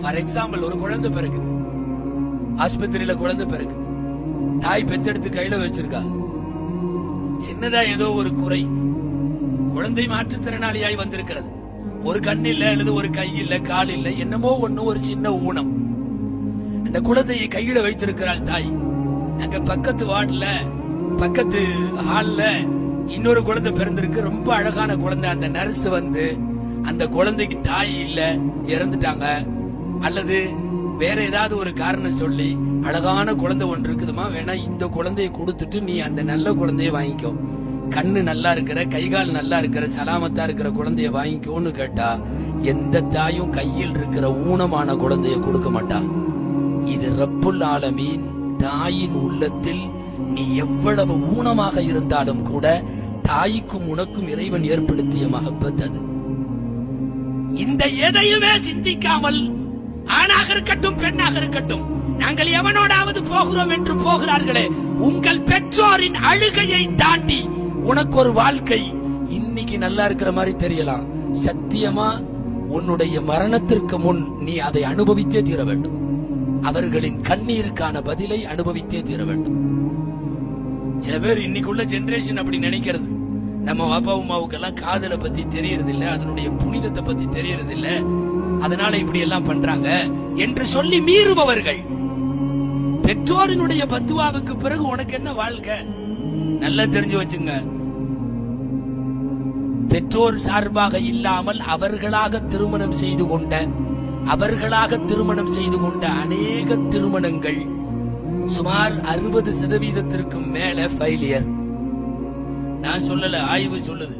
For example, ஒரு குழந்தை பிறகுது, ஆஸ்பத்திரியில குழந்தை பிறகுது, தாய் பெத்தெடுத்து கையில வச்சிருக்கா, சின்னதா ஏதோ ஒரு குறை, குழந்தை மாற்றுத்திறனாளியாய் வந்திருக்கிறது, ஒரு கண் இல்ல அல்லது ஒரு கை இல்ல கால் இல்ல, என்னமோ ஒண்ணு, ஒரு சின்ன ஊனம். அந்த குழந்தையை கையில வைத்திருக்கிறாள் தாய். அங்க பக்கத்து வார்டுல, பக்கத்து ஹால்ல இன்னொரு குழந்தை பிறந்திருக்கு, ரொம்ப அழகான குழந்தை. அந்த நர்ஸ் வந்து அந்த குழந்தைக்கு தாய் இல்ல, இறந்துட்டாங்க, அல்லது வேற ஏதாவது ஒரு காரணம் சொல்லி, அழகான குழந்தை ஒன்று இருக்குதுமா, வேணா இந்த குழந்தையை கொடுத்துட்டு நீ அந்த நல்ல குழந்தைய வாங்கிக்கோ, கண்ணு நல்லா இருக்கிற, கைகால் நல்லா இருக்கிற, சலாமத்தா இருக்கிற குழந்தைய வாங்கிக்கோன்னு கேட்டா, எந்த தாயும் கையில் இருக்கிற ஊனமான குழந்தைய கொடுக்க மாட்டா. இது ரப்புல் ஆலமீன் தாயின் உள்ளத்தில் நீ எவ்வளவு ஊனமாக இருந்தாலும் கூட தாய்க்கும் உனக்கும் இறைவன் ஏற்படுத்திய மஹப்பத் அது. இந்த எதையுமே சிந்திக்காமல், ஆணாக இருக்கட்டும் பெண்ணாக இருக்கட்டும், நாங்கள் எவனோடாவது போகிறோம் என்று போகிறார்களே, உங்கள் பெற்றோரின் அழுகையை தாண்டி உனக்கு ஒரு வாழ்க்கை இன்னைக்கு நல்லா இருக்கிற மாதிரி தெரியலாம். சத்தியமா உன்னுடைய மரணத்திற்கு முன் நீ அதை அனுபவித்தே தீர வேண்டும். அவர்களின் கண்ணீருக்கான பதிலை அனுபவித்தே தீர வேண்டும். சில பேர் இன்னைக்குள்ள ஜெனரேஷன் அப்படி நினைக்கிறது. நம்ம அப்பா அம்மாவுக்கெல்லாம் காதலை பத்தி தெரியறது இல்ல, அதனுடைய புனிதத்தை பத்தி தெரியறது இல்ல, அதனால இப்படி எல்லாம் பண்றாங்க என்று சொல்லி மீறுபவர்கள். பெற்றோரினுடைய பத்துவாவுக்கு பிறகு உனக்கு என்ன வாழ்க்கை? நல்லா தெரிஞ்சு வச்சுங்க, பெற்றோர் சார்பாக இல்லாமல் அவர்களாக திருமணம் செய்து கொண்ட அநேக திருமணங்கள் சுமார் 60% மேல ஃபெயிலியர். நான் சொல்லல, ஆய்வு சொல்லுது.